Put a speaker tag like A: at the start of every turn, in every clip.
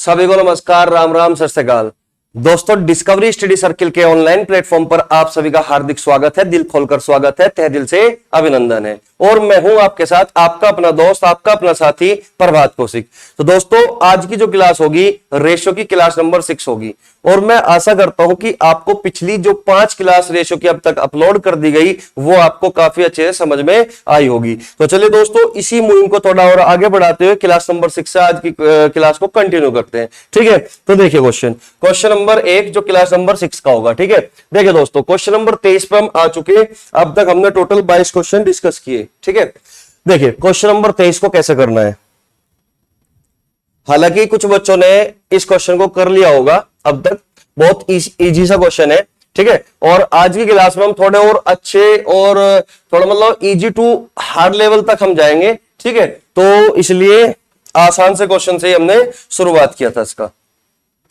A: सभी को नमस्कार, राम राम, सत श्री अकाल। दोस्तों, डिस्कवरी स्टडी सर्किल के ऑनलाइन प्लेटफॉर्म पर आप सभी का हार्दिक स्वागत है। दिल खोलकर स्वागत है, तहे दिल से अभिनंदन है। और मैं हूं आपके साथ आपका अपना दोस्त, आपका अपना साथी प्रभात कौशिक। तो दोस्तों, आज की जो क्लास होगी रेशो की क्लास नंबर 6 होगी। और मैं आशा करता हूं कि आपको पिछली जो 5 क्लास रेशो की अब तक अपलोड कर दी गई वो आपको काफी अच्छे से समझ में आई होगी। तो चलिए दोस्तों, इसी मुहिम को थोड़ा और आगे बढ़ाते हुए क्लास नंबर 6 से आज की क्लास को कंटिन्यू करते हैं। ठीक है, तो देखिए क्वेश्चन नंबर 1 जो क्लास नंबर 6 का होगा। ठीक है, देखिए दोस्तों, क्वेश्चन नंबर 23 पर हम आ चुके हैं। अब तक हमने टोटल 22 क्वेश्चन डिस्कस किए। ठीक है, देखिए क्वेश्चन नंबर 23 को कैसे करना है। हालांकि कुछ बच्चों ने इस क्वेश्चन को कर लिया होगा अब तक, बहुत इजी सा क्वेश्चन है। ठीक है, और आज की क्लास में हम थोड़े और अच्छे और थोड़ा मतलब इजी टू हार्ड लेवल तक हम जाएंगे। ठीक है, तो इसलिए आसान से क्वेश्चन से ही हमने शुरुआत किया था इसका।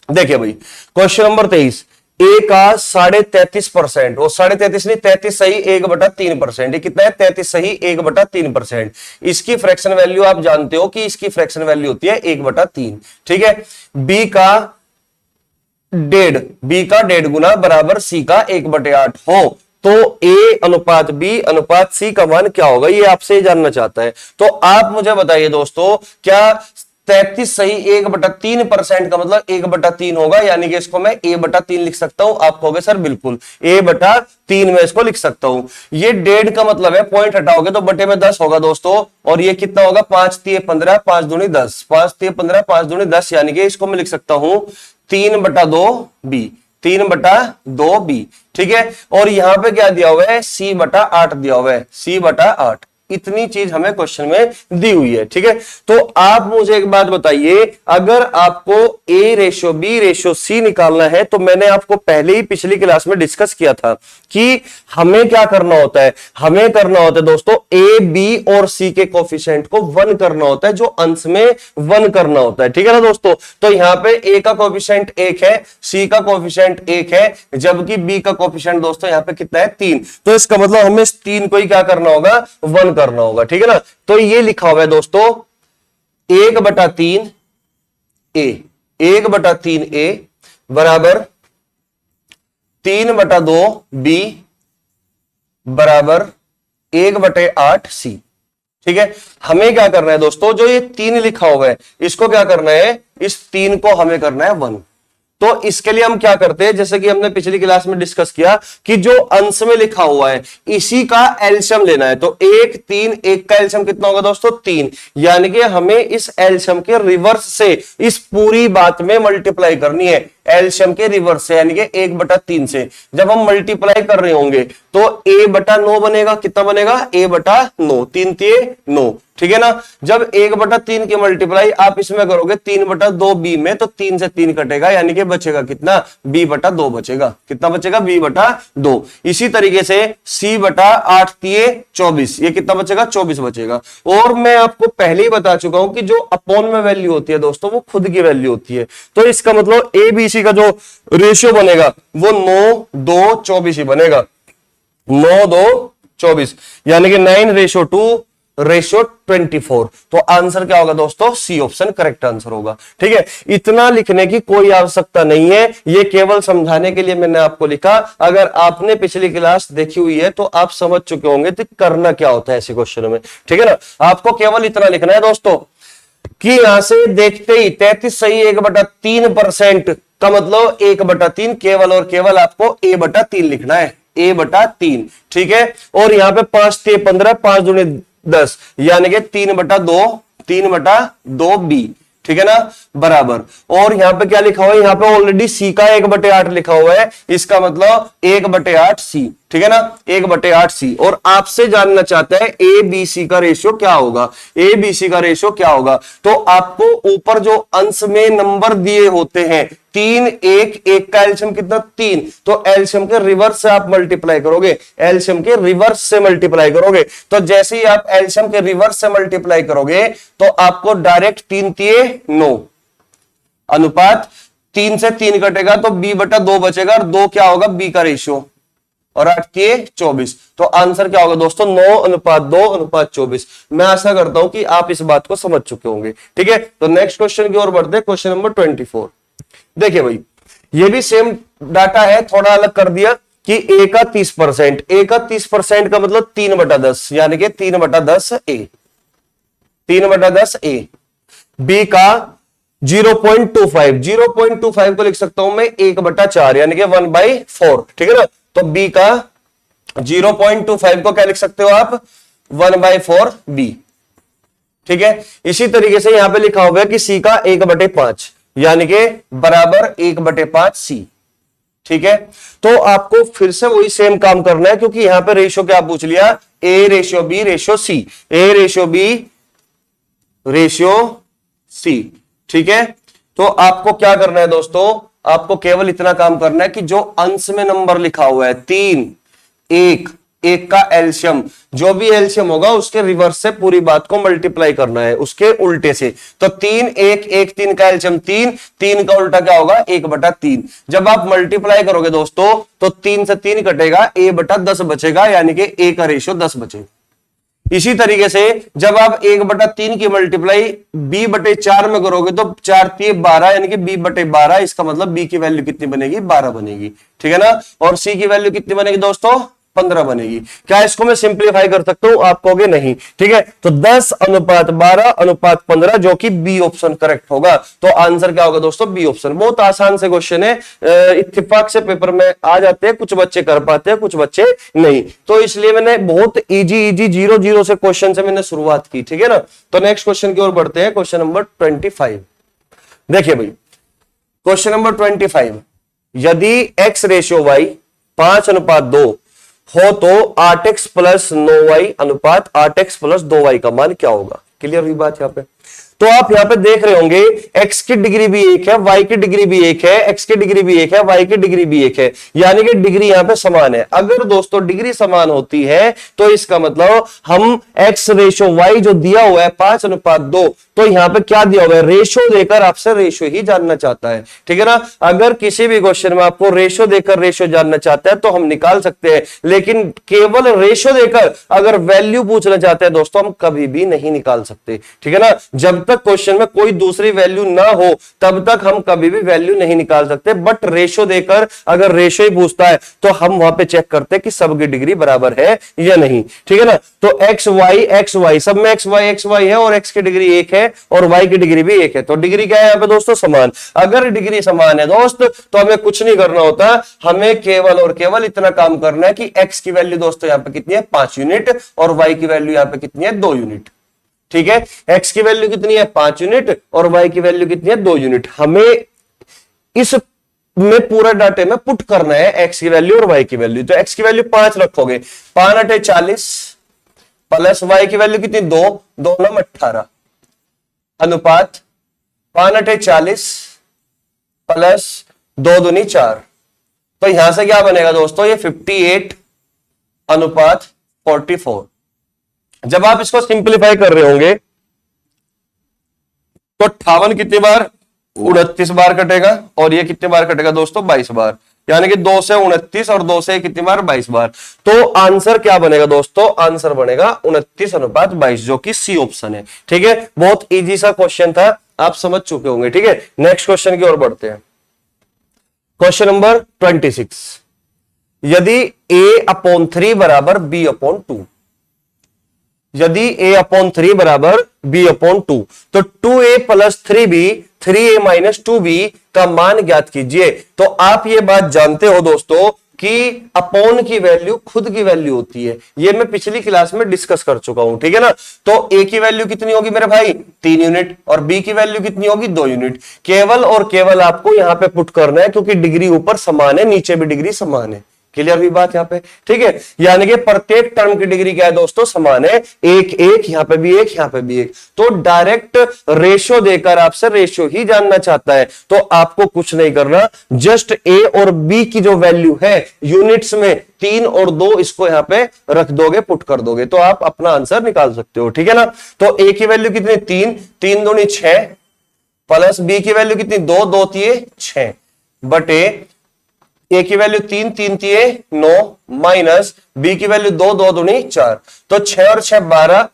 A: देखिए भाई, क्वेश्चन नंबर 23, ए का 33.5% और 33.5 नहीं, 33 सही 1/3%। ये कितना है? 33 सही 1/3%। इसकी फ्रैक्शन वैल्यू आप जानते हो कि इसकी फ्रैक्शन वैल्यू होती है 1/3। ठीक है, बी का 1.5 गुना बराबर सी का 1/8 हो तो ए अनुपात बी अनुपात सी का मान क्या होगा, ये आपसे जानना चाहता है। तो आप मुझे बताइए दोस्तों, क्या 33 सही 1/3% का मतलब 1/3 होगा? यानी कि इसको मैं a/3 लिख सकता हूं। आप कहोगे सर बिल्कुल a/3 में इसको लिख सकता हूं। ये 1.5 का मतलब है, पॉइंट हटाओगे तो बटे में 10 होगा दोस्तों। और ये कितना होगा? 5 × 15 5 दूनी 10, 5 × 15 5 दूनी 10। यानी कि इसको मैं लिख सकता हूं 3/2b, 3/2b। ठीक है, और यहां पे क्या दिया हुआ है? c/8 दिया हुआ है, c/8। इतनी चीज हमें क्वेश्चन में दी हुई है। ठीक है, तो आप मुझे एक बात बताइए, अगर आपको ए रेशो बी रेशो सी निकालना है तो मैंने आपको पहले ही पिछली क्लास में डिस्कस किया था कि हमें क्या करना होता है। हमें करना होता है दोस्तों, ए बी और सी के कोफिशिएंट को 1 करना होता है, जो अंश में 1 करना होता है। ठीक है ना दोस्तों, तो यहां पे ए का कोफिशिएंट 1 है, सी का कोफिशिएंट 1 है, जबकि बी का कोफिशिएंट दोस्तों यहां पे कितना है? 3। तो इसका मतलब हमें इस 3 को ही क्या करना होगा? 1 करना होगा। ठीक है ना, तो ये लिखा हुआ है दोस्तों 1/3 ए, 1/3 ए बराबर 3/2 बी बराबर 1/8 सी। ठीक है, हमें क्या करना है दोस्तों, जो ये 3 लिखा हुआ है इसको क्या करना है? इस 3 को हमें करना है 1। तो इसके लिए हम क्या करते हैं, जैसे कि हमने पिछली क्लास में डिस्कस किया कि जो अंश में लिखा हुआ है इसी का एलसीएम लेना है। तो 1 3 1 का एलसीएम कितना होगा दोस्तों? 3। यानी कि हमें इस एलसीएम के रिवर्स से इस पूरी बात में मल्टीप्लाई करनी है, एलसीएम के रिवर्स से, यानी कि 1/3 से। जब हम मल्टीप्लाई कर रहे होंगे तो a/9 बनेगा। कितना बनेगा? a/9, 3 × 9। ठीक है ना, जब 1/3 की मल्टीप्लाई आप इसमें करोगे 3/2 बी में, तो 3 से 3 कटेगा, यानी कि बचेगा कितना? b/2 बचेगा। कितना बचेगा? b/2। इसी तरीके से c/8 × 24, ये कितना बचेगा? 24 बचेगा। और मैं आपको पहले ही बता चुका हूं कि जो अपॉन में वैल्यू होती है दोस्तों वो खुद की वैल्यू होती है। तो इसका मतलब ए बी सी का जो रेशियो बनेगा वो 9 2 24 ही बनेगा, 9 2 24, यानी कि 9:2:24। तो आंसर क्या होगा दोस्तों? सी ऑप्शन करेक्ट आंसर होगा। ठीक है, इतना लिखने की कोई आवश्यकता नहीं है, ये केवल समझाने के लिए मैंने आपको लिखा। अगर आपने पिछली क्लास देखी हुई है तो आप समझ चुके होंगे तो करना क्या होता है ऐसे क्वेश्चन में। ठीक है ना, आपको केवल इतना लिखना है दोस्तों कि यहां से देखते ही 33 सही 1/3% का मतलब 1/3, केवल और केवल आपको a/3 लिखना है, a/3। ठीक है, और यहां पे 5 × 15 5 दूनी 10, यानी कि 3/2 बी। ठीक है ना, बराबर। और यहां पे क्या लिखा हुआ है? यहां पे ऑलरेडी सी का 1/8 लिखा हुआ है, इसका मतलब 1/8 सी। ठीक है ना, 1/8 सी। और आपसे जानना चाहता है ए बी सी का रेशियो क्या होगा, ए बी सी का रेशियो क्या होगा। तो आपको ऊपर जो अंश में नंबर दिए होते हैं 3 1 1 का एलसीएम कितना? 3। तो एलसीएम के रिवर्स से आप मल्टीप्लाई करोगे, एलसीएम के रिवर्स से मल्टीप्लाई करोगे। तो जैसे ही आप एलसीएम के रिवर्स से मल्टीप्लाई करोगे तो आपको डायरेक्ट 3 × 9 अनुपात 3 से 3 कटेगा तो b/2 बचेगा। और 2 क्या होगा? बी का रेशियो। और 8 के 24। तो आंसर क्या होगा दोस्तों 9:2:24। मैं आशा करता हूं कि आप इस बात को समझ चुके होंगे। ठीक है, तो नेक्स्ट क्वेश्चन की ओर बढ़ते हैं, क्वेश्चन नंबर 24। देखिए भाई, ये भी सेम डाटा है, थोड़ा अलग कर दिया कि ए का 30%, ए का 30% का मतलब 3/10, यानी कि 3/10 ए, 3/10 ए। बी का 0.25, 0.25 को लिख सकता हूं मैं 1/4, यानी कि 1/4। ठीक है ना, तो बी का 0.25 को क्या लिख सकते हो आप, 1/4 बी। ठीक है, इसी तरीके से यहां पे लिखा होगा कि सी का 1/5, यानी कि बराबर 1/5 सी। ठीक है, तो आपको फिर से वही सेम काम करना है, क्योंकि यहां पे रेशियो क्या पूछ लिया, A ratio B ratio C, A ratio B ratio C. ठीक है, तो आपको क्या करना है दोस्तों, आपको केवल इतना काम करना है कि जो अंश में नंबर लिखा हुआ है 3, 1, 1 का एल्शियम, जो भी एल्शियम होगा उसके रिवर्स से पूरी बात को मल्टीप्लाई करना है, उसके उल्टे से। तो 3, 1, 1, 3 का एल्शियम 3, 3 का उल्टा क्या होगा 1/3। जब आप मल्टीप्लाई करोगे दोस्तों तो 3 से 3 कटेगा, a/10 बचेगा, यानी कि a का रेशियो 10 बचेगा। इसी तरीके से जब आप 1/3 की मल्टीप्लाई b/4 में करोगे तो 4 3 12, यानी कि b/12, इसका मतलब b की वैल्यू कितनी बनेगी, 12 बनेगी। ठीक है ना, और c की वैल्यू कितनी बनेगी दोस्तों, 15 बनेगी। क्या इसको मैं सिंप्लीफाई कर सकता हूं, आप कहोगे नहीं। ठीक है, तो 10:12:15, जो कि बी ऑप्शन करेक्ट होगा। तो आंसर क्या होगा दोस्तों, बी ऑप्शन। बहुत आसान से क्वेश्चन है, इत्तेफाक से पेपर में आ जाते हैं, कुछ बच्चे कर पाते हैं, कुछ बच्चे नहीं, तो इसलिए मैंने बहुत इजी 0 से क्वेश्चन से मैंने शुरुआत की। ठीक है ना, तो नेक्स्ट क्वेश्चन की ओर बढ़ते हैं, क्वेश्चन नंबर 25। देखिए भाई, क्वेश्चन नंबर 25, यदि x रेशियो y 5:2 हो तो 8x प्लस 9y अनुपात 8x प्लस 2y का मान क्या होगा। क्लियर हुई बात यहां पे। तो आप यहां पे देख रहे होंगे x की डिग्री भी एक है, y की डिग्री भी एक है, x की डिग्री भी एक है, y की डिग्री भी एक है, यानी कि डिग्री यहां पे समान है। अगर दोस्तों डिग्री समान होती है तो इसका मतलब हम x रेशो y जो दिया हुआ है 5:2, तो यहां पे क्या दिया हुआ है, रेशो देकर आपसे रेशो ही जानना चाहता है। ठीक है ना, अगर किसी भी क्वेश्चन में आपको रेशो देकर रेशो जानना चाहता है तो हम निकाल सकते हैं, लेकिन केवल रेशो देकर अगर वैल्यू पूछना चाहते हैं दोस्तों, हम कभी भी नहीं निकाल सकते। ठीक है ना, जब तक क्वेश्चन में कोई दूसरी वैल्यू ना हो तब तक हम कभी भी वैल्यू नहीं निकाल सकते। बट रेशो देकर अगर रेशो ही पूछता है तो हम वहां पे चेक करते हैं कि सबकी डिग्री बराबर है या नहीं। ठीक है ना, तो एक्स वाई सब में एक्स वाई है और एक्स की डिग्री एक है और वाई की डिग्री भी एक है, तो डिग्री क्या है यहाँ पे दोस्तों, समान। अगर डिग्री समान है दोस्त तो हमें कुछ नहीं करना होता, हमें केवल और केवल इतना काम करना है कि एक्स की वैल्यू दोस्तों यहाँ पे कितनी है, 5 यूनिट, और वाई की वैल्यू यहाँ पे कितनी है, 2 यूनिट। ठीक है, x की वैल्यू कितनी है, 5 यूनिट, और y की वैल्यू कितनी है, 2 यूनिट। हमें इस में पूरा डाटे में पुट करना है x की वैल्यू और y की वैल्यू। तो x की वैल्यू 5 रखोगे, 5 × 40 प्लस y की वैल्यू कितनी, 2, 2 × 18 अनुपात 5 × 40 प्लस 2 दूनी 4। तो यहां से क्या बनेगा दोस्तों, ये 58 अनुपात 44। जब आप इसको सिंप्लीफाई कर रहे होंगे तो 58 कितनी बार, 29 बार कटेगा, और ये कितने बार कटेगा दोस्तों, 22 बार, यानी कि 2 से 29 और 2 से कितनी बार, 22 बार। तो आंसर क्या बनेगा दोस्तों, आंसर बनेगा 29:22, जो कि सी ऑप्शन है। ठीक है, बहुत इजी सा क्वेश्चन था, आप समझ चुके होंगे। ठीक है, नेक्स्ट क्वेश्चन की ओर बढ़ते हैं, क्वेश्चन नंबर 26, यदि a/3 बराबर b/2, यदि a/3 बराबर b/2, तो 2a + 3b 3a - 2b का मान ज्ञात कीजिए। तो आप ये बात जानते हो दोस्तों कि अपॉन की वैल्यू खुद की वैल्यू होती है, ये मैं पिछली क्लास में डिस्कस कर चुका हूं। ठीक है ना, तो a की वैल्यू कितनी होगी मेरे भाई, 3 यूनिट, और b की वैल्यू कितनी होगी, 2 यूनिट। केवल और केवल आपको यहां पे पुट करना है, क्योंकि डिग्री ऊपर समान है, नीचे भी डिग्री समान है। क्लियर हुई बात यहां पे। ठीक है, यानी कि प्रत्येक टर्म की डिग्री क्या है दोस्तों, समान है, एक एक, यहां पे भी एक, यहां पे भी एक। तो डायरेक्ट रेशियो देकर आपसे रेशियो ही जानना चाहता है, तो आपको कुछ नहीं करना, जस्ट ए और बी की जो वैल्यू है यूनिट्स में 3 और 2 इसको यहां पे रख दोगे, पुट कर दोगे, तो आप अपना आंसर निकाल सकते हो। ठीक है ना, तो ए की वैल्यू कितनी, 3, 3 दूनी 6, प्लस बी की वैल्यू कितनी, 2, 2 3 6 बटे ए की वैल्यू 3, 3 तिये 9 माइनस बी की वैल्यू 2, 2 दूनी 4, तो 6 और 6 12,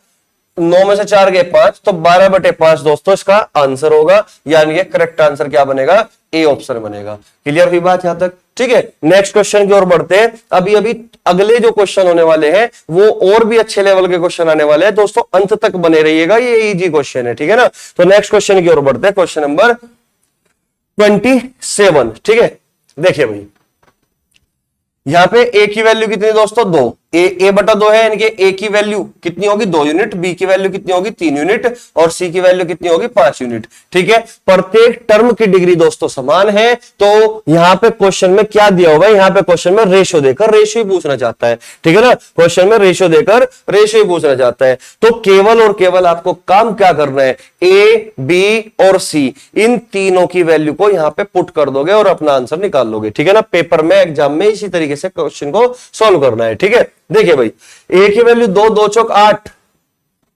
A: 9 में से 4 गए 5, तो 12/5 दोस्तों इसका आंसर होगा, यानी कि करेक्ट आंसर क्या बनेगा, ए ऑप्शन बनेगा। क्लियर हुई बात यहां तक? ठीक है, नेक्स्ट क्वेश्चन की ओर बढ़ते हैं। अभी अभी अगले जो क्वेश्चन होने वाले हैं वो और भी अच्छे लेवल के क्वेश्चन आने वाले हैं दोस्तों, अंत तक बने रहिएगा, ये इजी क्वेश्चन है, ठीक है ना। तो नेक्स्ट क्वेश्चन की ओर बढ़ते हैं, क्वेश्चन नंबर 27। ठीक है, देखिए भाई यहां पे ए की वैल्यू कितनी दोस्तों, 2, ए बटा 2 है, यानी कि ए की वैल्यू कितनी होगी 2 यूनिट, बी की वैल्यू कितनी होगी 3 यूनिट और सी की वैल्यू कितनी होगी 5 यूनिट। ठीक है, प्रत्येक टर्म की डिग्री दोस्तों समान है। तो यहां पे क्वेश्चन में क्या दिया होगा, यहां पे क्वेश्चन में रेशियो देकर रेशियो ही पूछना चाहता है, ठीक है ना, क्वेश्चन में रेशियो देकर रेशियो ही पूछना चाहता है। तो केवल और केवल आपको काम क्या करना है, ए, बी और सी इन तीनों की वैल्यू को यहां पे पुट कर दोगे और अपना आंसर निकाल लोगे, ठीक है ना। पेपर में एग्जाम में इसी तरीके से क्वेश्चन को सॉल्व करना है, ठीक है। देखिए भाई ए की वैल्यू 2, 2 चौक 8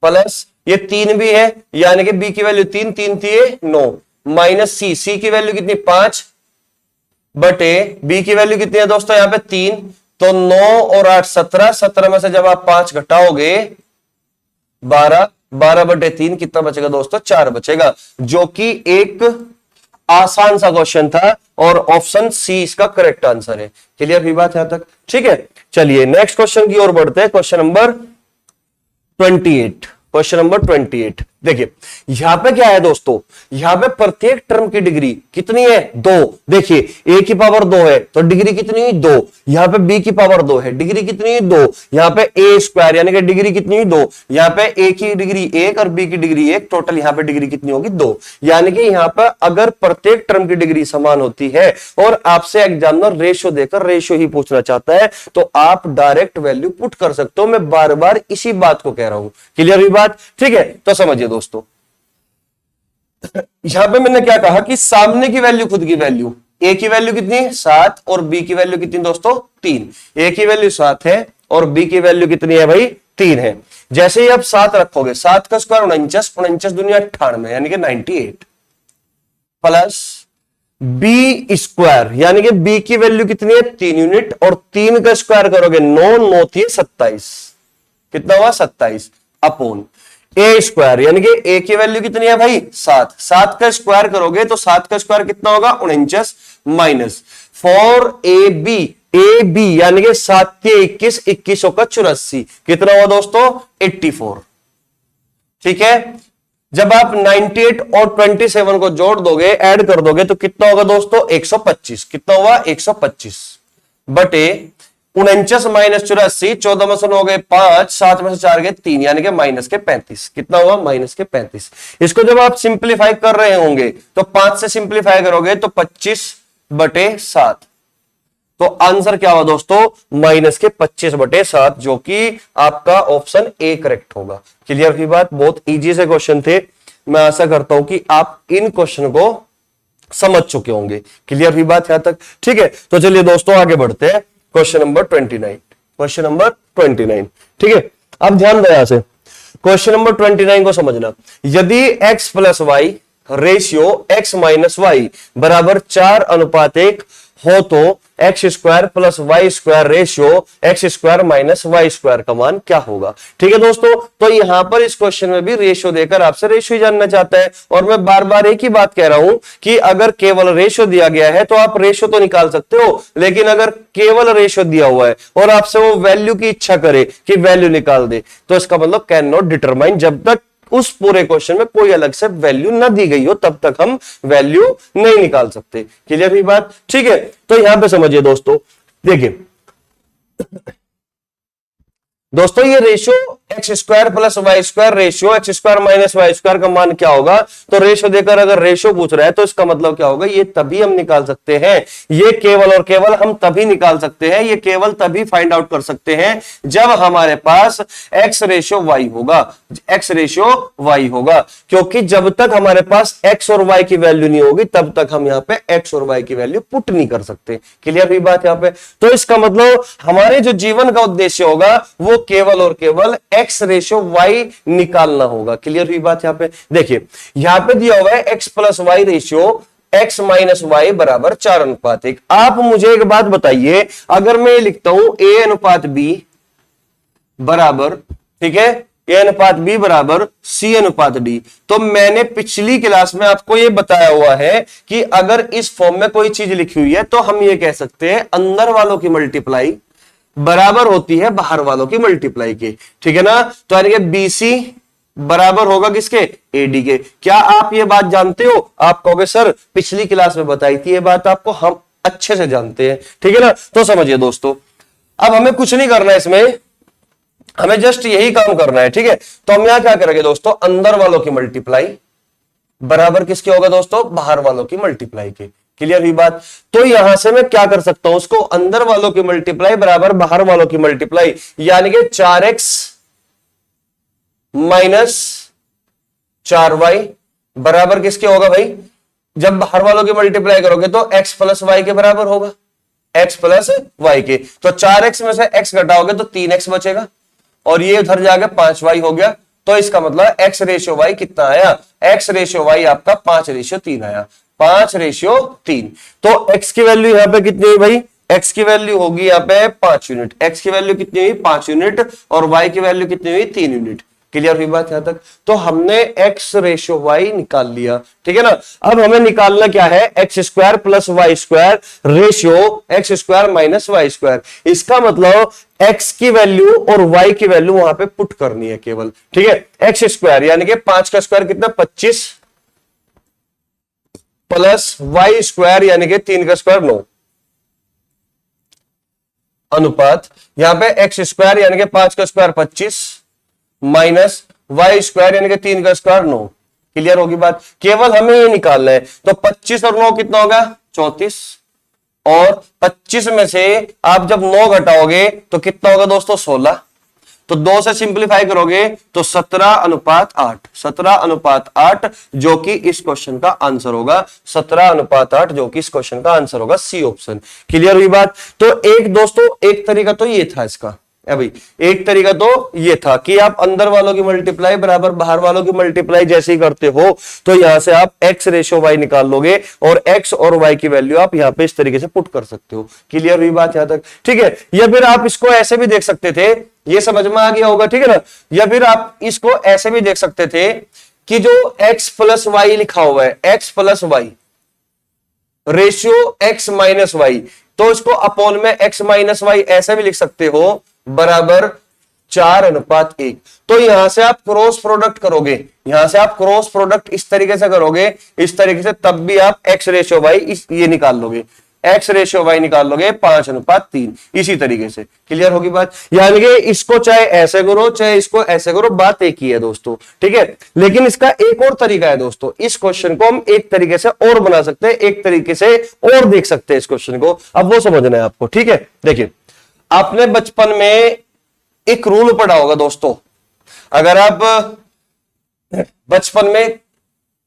A: प्लस ये 3 भी है, यानी कि बी की वैल्यू 3, 3 तिये 9 माइनस सी की वैल्यू कितनी 5 बटे बी की वैल्यू कितनी है दोस्तों यहां पे 3, तो 9 और 8 17, 17 में से जब आप 5 घटाओगे 12, 12/3 कितना बचेगा दोस्तों, 4 बचेगा, जो कि एक आसान सा क्वेश्चन था और ऑप्शन सी इसका करेक्ट आंसर है। क्लियर हुई बात यहां तक? ठीक है, चलिए नेक्स्ट क्वेश्चन की ओर बढ़ते हैं, क्वेश्चन नंबर 28। क्वेश्चन नंबर 28 देखिए यहां पे क्या है दोस्तों, यहां पे प्रत्येक टर्म की डिग्री कितनी है 2। देखिए ए की पावर 2 है तो डिग्री कितनी है 2, यहां पे बी की पावर 2 है डिग्री कितनी है 2, यहां पे ए स्क्वायर यानी कि डिग्री कितनी है 2, यहां पे ए की डिग्री 1 और बी की डिग्री 1, टोटल यहां पे डिग्री कितनी होगी 2। यानी कि यहां पर अगर प्रत्येक टर्म की डिग्री समान होती है और आपसे एग्जामिनर रेशियो देकर रेशियो ही पूछना चाहता है तो आप डायरेक्ट वैल्यू पुट कर सकते हो। मैं बार बार इसी बात को कह रहा हूं, क्लियर हुई बात? ठीक है, तो समझिए दोस्तों यहां पे मैंने क्या कहा कि सामने की वैल्यू खुद की वैल्यू, ए की वैल्यू कितनी 7 और बी की वैल्यू कितनी दोस्तों 3, ए की वैल्यू 7 है और बी की वैल्यू कितनी है भाई 3 है। जैसे ही आप 7 रखोगे 7 का स्क्वायर 49, 49 दुनिया 98 यानी कि 98 प्लस बी स्क्वायर यानी कि बी की वैल्यू कितनी है 3 यूनिट और 3 का स्क्वायर करोगे 9, 9 थी 27, कितना हुआ 27 अपॉन ए स्क्वायर यानी कि ए की वैल्यू कितनी है भाई 7, 7 का स्क्वायर करोगे तो 7 का स्क्वायर कितना होगा 49 माइनस 4ab, ए बी यानी कि 7 के 21, 21 का 84 कितना हुआ दोस्तों 84। ठीक है, जब आप 98 और 27 को जोड़ दोगे ऐड कर दोगे तो कितना होगा दोस्तों 125, कितना हुआ 125 बटे 49 माइनस 84, 14 में से हो गए 5, 7 में से 4 गए 3 यानी कि माइनस के 35, कितना हुआ माइनस के 35। इसको जब आप सिंप्लीफाई कर रहे होंगे तो 5 से सिंप्लीफाई करोगे तो 25/7, तो आंसर क्या हुआ दोस्तों माइनस के 25/7, जो कि आपका ऑप्शन ए करेक्ट होगा। क्लियर हुई बात? बहुत इजी से क्वेश्चन थे, मैं आशा करता हूं कि आप इन क्वेश्चन को समझ चुके होंगे। क्लियर हुई बात यहां तक? ठीक है, तो चलिए दोस्तों आगे बढ़ते हैं, क्वेश्चन नंबर 29। क्वेश्चन नंबर 29, ठीक है, अब ध्यान दो यहां से क्वेश्चन नंबर 29 को समझना। यदि x plus Y ratio x minus Y बराबर 4:1 हो तो X square plus Y square ratio X square minus Y square का मान क्या होगा। ठीक है दोस्तों, तो यहां पर इस क्वेश्चन में भी रेशियो देकर आपसे रेशियो जानना चाहता है और मैं बार बार एक ही बात कह रहा हूं कि अगर केवल रेशियो दिया गया है तो आप रेशियो तो निकाल सकते हो, लेकिन अगर केवल रेशियो दिया हुआ है और आपसे वो वैल्यू की इच्छा करे कि वैल्यू निकाल दे तो इसका मतलब कैन नॉट डिटरमाइन, जब तक उस पूरे क्वेश्चन में कोई अलग से वैल्यू ना दी गई हो तब तक हम वैल्यू नहीं निकाल सकते। क्लियर हुई बात? ठीक है, तो यहां पे समझिए दोस्तों, देखिए दोस्तों ये ratio X square plus Y square ratio X square minus Y square का मान क्या होगा, तो रेशियो देकर अगर रेशियो पूछ रहा है तो इसका मतलब क्या होगा, ये तभी हम निकाल सकते हैं, ये केवल और केवल हम तभी निकाल सकते हैं, ये केवल तभी फाइंड आउट कर सकते हैं जब हमारे पास एक्स रेशियो वाई होगा, एक्स रेशियो वाई होगा, क्योंकि जब तक हमारे पास एक्स और वाई की वैल्यू नहीं होगी तब तक हम यहाँ पे एक्स और वाई की वैल्यू पुट नहीं कर सकते। क्लियर हुई बात यहाँ पे? तो इसका मतलब हमारे जो जीवन का उद्देश्य होगा वो केवल और केवल एक्स रेशियो वाई निकालना होगा। क्लियर हुई बात? यहां पे देखिए, यहां पे दिया हुआ है X plus Y ratio x minus Y बराबर 4:1। आप मुझे एक बात बताइए, अगर मैं लिखता हूं a अनुपात b बराबर, ठीक है, a अनुपात b बराबर c अनुपात d, तो मैंने पिछली क्लास में आपको यह बताया हुआ है कि अगर इस फॉर्म में कोई चीज लिखी हुई है तो हम ये कह सकते हैं अंदर वालों की मल्टीप्लाई बराबर होती है बाहर वालों की मल्टीप्लाई के, ठीक है ना। तो यानी कि BC बराबर होगा किसके, AD के। क्या आप ये बात जानते हो? आप कहोगे सर पिछली क्लास में बताई थी ये बात आपको, हम अच्छे से जानते हैं, ठीक है ना। तो समझिए दोस्तों, अब हमें कुछ नहीं करना है इसमें, हमें जस्ट यही काम करना है, ठीक है। तो हम यहां क्या करेंगे दोस्तों, अंदर वालों की मल्टीप्लाई बराबर किसके होगा दोस्तों, बाहर वालों की मल्टीप्लाई के। क्लियर हुई बात? तो यहां से मैं क्या कर सकता हूं, उसको अंदर वालों की मल्टीप्लाई बराबर बाहर वालों की मल्टीप्लाई, यानी कि 4x माइनस 4y बराबर किसके होगा भाई, जब बाहर वालों की मल्टीप्लाई करोगे तो x प्लस वाई के बराबर होगा, x प्लस वाई के। तो 4x में से x घटाओगे तो 3x बचेगा, और ये उधर जाके 5y हो गया। तो इसका मतलब x रेशियो y कितना आया, x रेशियो y आपका 5:3 आया, 5:3। तो x की वैल्यू यहां पे कितनी हुई भाई, x की वैल्यू होगी यहां पे 5 यूनिट, x की वैल्यू कितनी हुई 5 यूनिट, और y की वैल्यू कितनी हुई 3 यूनिट। क्लियर हुई बात यहां तक? तो हमने x रेशियो y निकाल लिया, ठीक है ना। अब हमें निकालना क्या है, X square plus Y square ratio X square minus Y square. इसका मतलब x की वैल्यू और y की वैल्यू वहां पे पुट करनी है केवल, ठीक है। एक्स स्क्वायर यानी कि 5 का स्क्वायर कितना 25, प्लस वाई स्क्वायर यानी कि 3 का स्क्वायर 9, अनुपात यहां पे एक्स स्क्वायर यानी कि 5 का स्क्वायर 25 माइनस वाई स्क्वायर यानी कि 3 का स्क्वायर 9। क्लियर होगी बात? केवल हमें ये निकालना है। तो 25 और 9 कितना होगा 34, और 25 में से आप जब 9 घटाओगे तो कितना होगा दोस्तों 16। तो 2 से सिंप्लीफाई करोगे तो 17:8, 17:8 जो कि इस क्वेश्चन का आंसर होगा, 17:8 जो कि इस क्वेश्चन का आंसर होगा, सी ऑप्शन। क्लियर हुई बात? तो एक दोस्तों एक तरीका तो ये था इसका, भाई एक तरीका तो ये था कि आप अंदर वालों की मल्टीप्लाई बराबर बाहर वालों की मल्टीप्लाई जैसे ही करते हो तो यहां से आप x रेशियो y निकाल लोगे और x और y की वैल्यू आप यहां पे इस तरीके से पुट कर सकते हो। क्लियर हुई बात यहां तक? ठीक है। या फिर आप इसको ऐसे भी देख सकते थे, ये समझ में आ गया होगा, ठीक है ना। या फिर आप इसको ऐसे भी देख सकते थे कि जो x प्लस वाई लिखा हुआ है, x plus Y ratio x minus Y, तो इसको अपोन में x माइनस वाई ऐसे भी लिख सकते हो बराबर 4:1। तो यहां से आप क्रॉस प्रोडक्ट करोगे, यहां से आप क्रॉस प्रोडक्ट इस तरीके से करोगे, इस तरीके से, तब भी आप x रेशियो वाई ये निकाल लोगे, x रेशियो वाई निकाल लोगे 5:3, इसी तरीके से। क्लियर होगी बात? यानी कि इसको चाहे ऐसे करो चाहे इसको ऐसे करो, बात एक ही है दोस्तों, ठीक है। लेकिन इसका एक और तरीका है दोस्तों, इस क्वेश्चन को हम एक तरीके से और बना सकते हैं, एक तरीके से और देख सकते हैं इस क्वेश्चन को। अब वो समझना है आपको, ठीक है। देखिए, आपने बचपन में एक रूल पढ़ा होगा दोस्तों, अगर आप बचपन में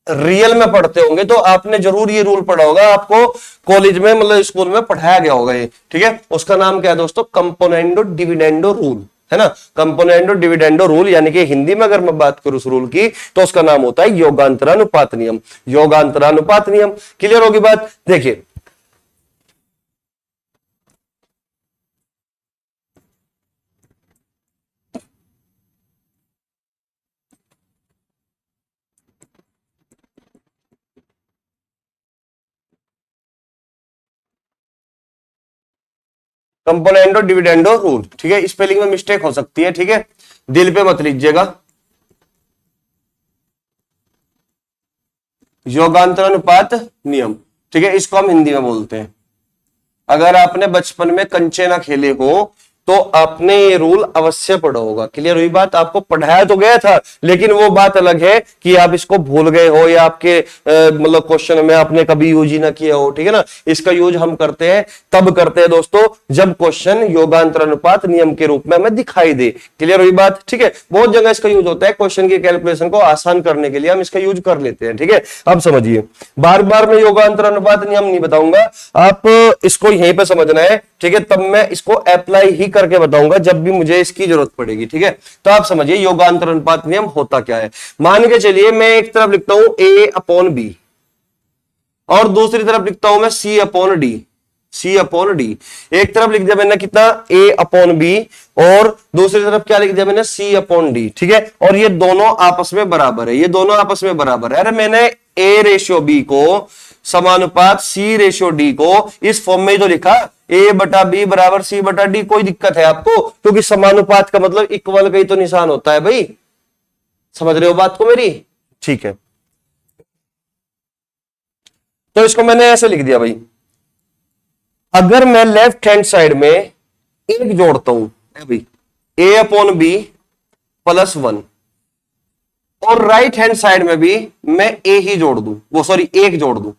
A: रियल में पढ़ते होंगे तो आपने जरूर ये रूल पढ़ा होगा, आपको कॉलेज में मतलब स्कूल में पढ़ाया गया होगा ये, ठीक है। उसका नाम क्या है दोस्तों, कंपोनेंडो डिविडेंडो रूल, है ना। कंपोनेंडो डिविडेंडो रूल, यानी कि हिंदी में अगर मैं बात करूं उस रूल की तो उसका नाम होता है योगांतरानुपात नियम, योगांतरानुपात नियम। क्लियर होगी बात? देखिए, कंपोनेंडो डिविडेंडो रूल, ठीक है। स्पेलिंग में मिस्टेक हो सकती है, ठीक है, दिल पे मत लीजिएगा। योगांतरानुपात नियम, ठीक है, इसको हम हिंदी में बोलते हैं। अगर आपने बचपन में कंचे ना खेले हो तो आपने ये रूल अवश्य पढ़ा होगा। क्लियर हुई बात? आपको पढ़ाया तो गया था, लेकिन वो बात अलग है कि आप इसको भूल गए हो या आपके मतलब क्वेश्चन में आपने कभी यूज ही ना किया हो, ठीक है ना। इसका यूज हम करते हैं, तब करते हैं दोस्तों जब क्वेश्चन योगांतरानुपात नियम के रूप में हमें दिखाई दे। क्लियर हुई बात? ठीक है, बहुत जगह इसका यूज होता है, क्वेश्चन की कैलकुलेशन को आसान करने के लिए हम इसका यूज कर लेते हैं, ठीक है। अब समझिए, बार बार मैं योगांतरानुपात नियम नहीं बताऊंगा, आप इसको यहीं पर समझना है, ठीक है। तब मैं इसको अप्लाई ही करके बताऊंगा जब भी मुझे इसकी जरूरत पड़ेगी, ठीक है। तो आप समझिए योगांतर अनुपात नियम होता क्या है। मान के चलिए मैं एक तरफ लिखता हूं a/b, और दूसरी तरफ लिखता हूं मैं सी अपॉन डी, सी अपॉन डी। एक तरफ लिख दिया मैंने कितना, ए अपॉन बी, और दूसरी तरफ क्या लिख दिया मैंने, सी अपॉन डी। ठीक है, और ये दोनों आपस में बराबर है, ये दोनों आपस में बराबर है। अरे मैंने ए रेशियो बी को समानुपात सी रेशियो डी को इस फॉर्म में तो लिखा, ए बटा बी बराबर सी बटा डी। कोई दिक्कत है आपको? क्योंकि समानुपात का मतलब इक्वल का ही तो निशान होता है भाई, समझ रहे हो बात को मेरी? ठीक है, तो इसको मैंने ऐसे लिख दिया भाई, अगर मैं लेफ्ट हैंड साइड में एक जोड़ता हूं भाई, ए अपॉन बी प्लस 1, और राइट हैंड साइड में भी मैं ए ही जोड़ दूं, वो सॉरी एक जोड़ दूं,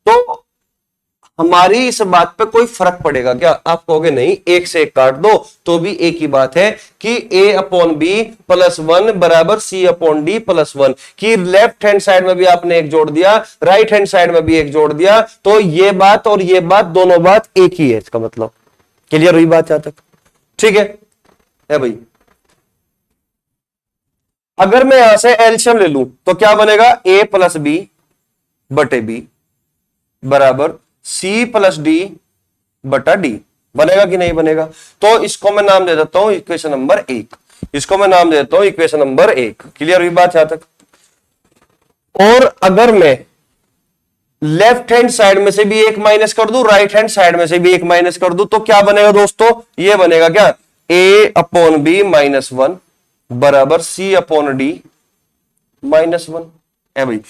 A: तो हमारी इस बात पे कोई फर्क पड़ेगा क्या? आप कहोगे नहीं, एक से एक काट दो तो भी एक ही बात है कि ए अपॉन बी प्लस 1 बराबर सी अपॉन डी प्लस 1, कि लेफ्ट हैंड साइड में भी आपने एक जोड़ दिया, राइट हैंड साइड में भी एक जोड़ दिया, तो ये बात और ये बात दोनों बात एक ही है। इसका मतलब क्लियर हुई बात यहां तक? ठीक है भाई। अगर मैं यहां से एलसीएम ले लूं तो क्या बनेगा, ए प्लस बी बटे बी बराबर सी प्लस डी बटा डी। बनेगा कि नहीं बनेगा? तो इसको मैं नाम दे देता हूं इक्वेशन नंबर 1, इसको मैं नाम दे देता हूं इक्वेशन नंबर 1। क्लियर हुई बात यहां तक? और अगर मैं लेफ्ट हैंड साइड में से भी एक माइनस कर दूं, राइट हैंड साइड में से भी एक माइनस कर दूं, तो क्या बनेगा दोस्तों? ये बनेगा क्या, ए अपॉन बी माइनस 1 बराबर सी अपॉन डी माइनस 1 है भाई।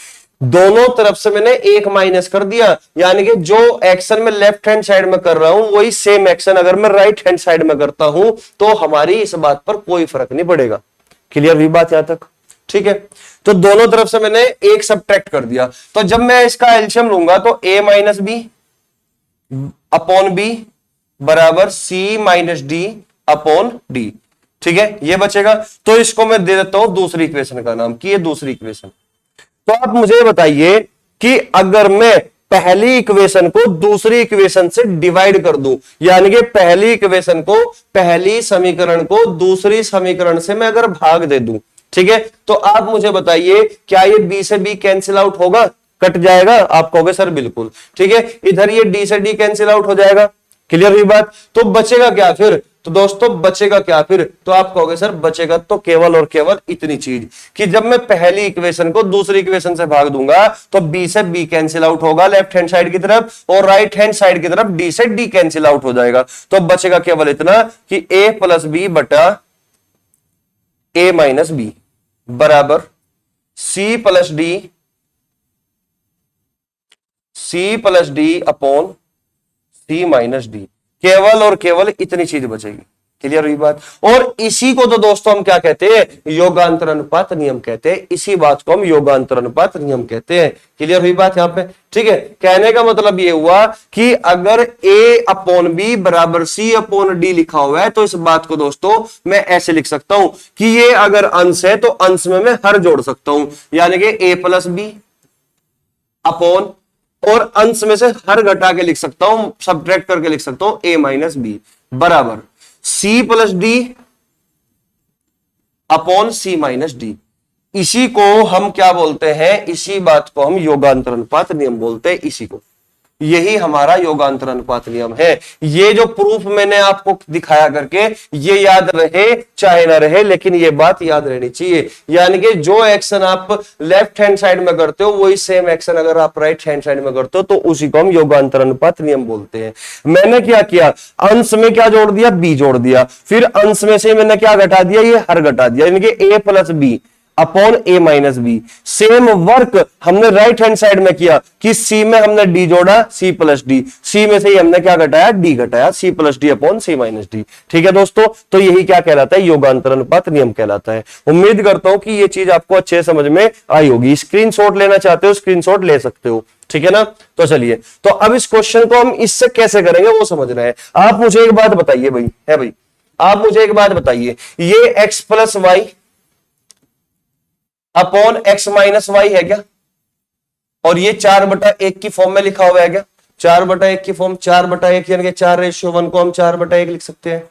A: दोनों तरफ से मैंने एक माइनस कर दिया, यानी कि जो एक्शन में लेफ्ट हैंड साइड में कर रहा हूं वही सेम एक्शन अगर मैं राइट हैंड साइड में करता हूं तो हमारी इस बात पर कोई फर्क नहीं पड़ेगा। क्लियर हुई बात यहां तक? ठीक है, तो दोनों तरफ से मैंने एक सब्ट्रैक्ट कर दिया, तो जब मैं इसका एलसीएम लूंगा तो ए माइनस बी अपॉन बी बराबर सी माइनस डी अपॉन डी। ठीक है, ये बचेगा, तो इसको मैं दे देता हूं दूसरी इक्वेशन का नाम, कि ये दूसरी इक्वेशन। तो आप मुझे बताइए कि अगर मैं पहली इक्वेशन को दूसरी इक्वेशन से डिवाइड कर दूं, यानी कि पहली इक्वेशन को, पहली समीकरण को दूसरी समीकरण से मैं अगर भाग दे दूं, ठीक है, तो आप मुझे बताइए क्या ये बी से बी कैंसिल आउट होगा, कट जाएगा? आप कहोगे सर बिल्कुल। ठीक है, इधर ये डी से डी कैंसिल आउट हो जाएगा। क्लियर हुई बात? तो बचेगा क्या फिर? तो दोस्तों बचेगा क्या फिर? तो आप कहोगे सर बचेगा तो केवल और केवल इतनी चीज कि जब मैं पहली इक्वेशन को दूसरी इक्वेशन से भाग दूंगा तो बी से बी कैंसिल आउट होगा लेफ्ट हैंड साइड की तरफ, और राइट हैंड साइड की तरफ डी से डी कैंसिल आउट हो जाएगा। तो बचेगा केवल इतना कि ए प्लस बी बटा ए माइनस बी बराबर सी प्लस डी अपॉन सी माइनस डी। केवल और केवल इतनी चीज बचेगी। क्लियर हुई बात? और इसी को तो दोस्तों हम क्या कहते हैं? योगांतर अनुपात नियम कहते हैं। इसी बात को हम योगांतर अनुपात नियम कहते हैं। क्लियर हुई बात यहां पे? ठीक है, कहने का मतलब ये हुआ कि अगर ए अपॉन बी बराबर सी अपॉन डी लिखा हुआ है तो इस बात को दोस्तों मैं ऐसे लिख सकता हूं कि ये अगर अंश है तो अंश में मैं हर जोड़ सकता हूं, यानी कि ए प्लस बी अपॉन, और अंश में से हर घटा के लिख सकता हूं, सब्ट्रैक्ट करके लिख सकता हूं ए माइनस बी बराबर सी प्लस डी अपॉन सी माइनस डी। इसी को हम क्या बोलते हैं? इसी बात को हम योगांतर अनुपात नियम बोलते हैं। इसी को, यही हमारा योगांतर अनुपात नियम है। ये जो प्रूफ मैंने आपको दिखाया करके, ये याद रहे चाहे ना रहे, लेकिन ये बात याद रहनी चाहिए, यानी कि जो एक्शन आप लेफ्ट हैंड साइड में करते हो वही सेम एक्शन अगर आप राइट हैंड साइड में करते हो तो उसी को हम योगांतर अनुपात नियम बोलते हैं। मैंने क्या किया? अंश में क्या जोड़ दिया? बी जोड़ दिया, फिर अंश में से मैंने क्या घटा दिया? ये हर घटा दिया, यानी कि ए प्लस बी अपॉन ए माइनस बी। सेम वर्क हमने राइट हैंड साइड में किया कि सी में हमने डी जोड़ा, सी प्लस डी, सी में से ही हमने क्या घटाया? डी घटाया, सी प्लस डी अपॉन सी माइनस डी। ठीक है दोस्तों, तो यही क्या कहलाता है? योगांतर अनुपात नियम कहलाता है। उम्मीद करता हूं कि ये चीज आपको अच्छे समझ में आई होगी। स्क्रीनशॉट लेना चाहते हो स्क्रीनशॉट ले सकते हो। ठीक है ना? तो चलिए, तो अब इस क्वेश्चन को हम इससे कैसे करेंगे वो समझना है। आप मुझे एक बात बताइए भाई, है भाई, आप मुझे एक बात बताइए, ये X plus Y upon X minus Y है क्या? और ये 4/1 की फॉर्म में लिखा हुआ है क्या? 4/1 की फॉर्म, 4/1 यानी कि 4:1 को हम 4/1 लिख सकते हैं।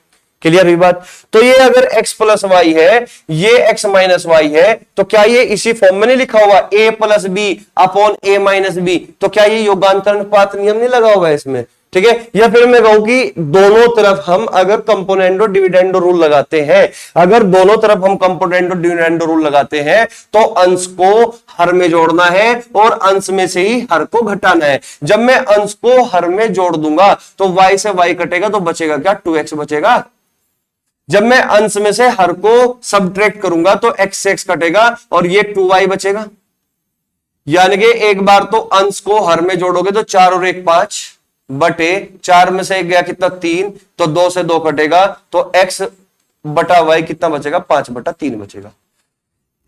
A: क्लियर हुई बात। तो ये अगर x प्लस वाई है, ये x माइनस वाई है, तो क्या ये इसी फॉर्म में नहीं लिखा हुआ a plus B upon a minus B? तो क्या ये योगांतर अनुपात नियम नहीं लगा हुआ है इसमें? ठीक है। या फिर मैं कहूं कि दोनों तरफ हम अगर कंपोनेंडो डिविडेंडो रूल लगाते हैं, अगर दोनों तरफ हम कंपोनेंडो डिविडेंडो रूल लगाते हैं तो अंश को हर में जोड़ना है और अंश में से ही हर को घटाना है। जब मैं अंश को हर में जोड़ दूंगा तो y से y कटेगा, तो बचेगा क्या? 2x बचेगा। जब मैं अंश में से हर को सबट्रैक्ट करूंगा तो x से x कटेगा और ये 2y बचेगा। यानी कि एक बार तो अंश को हर में जोड़ोगे तो 4 और 1 5 बटे 4 में से 1 गया कितना? 3, तो 2 से 2 कटेगा, तो x बटा y कितना बचेगा? 5 बटा 3 बचेगा।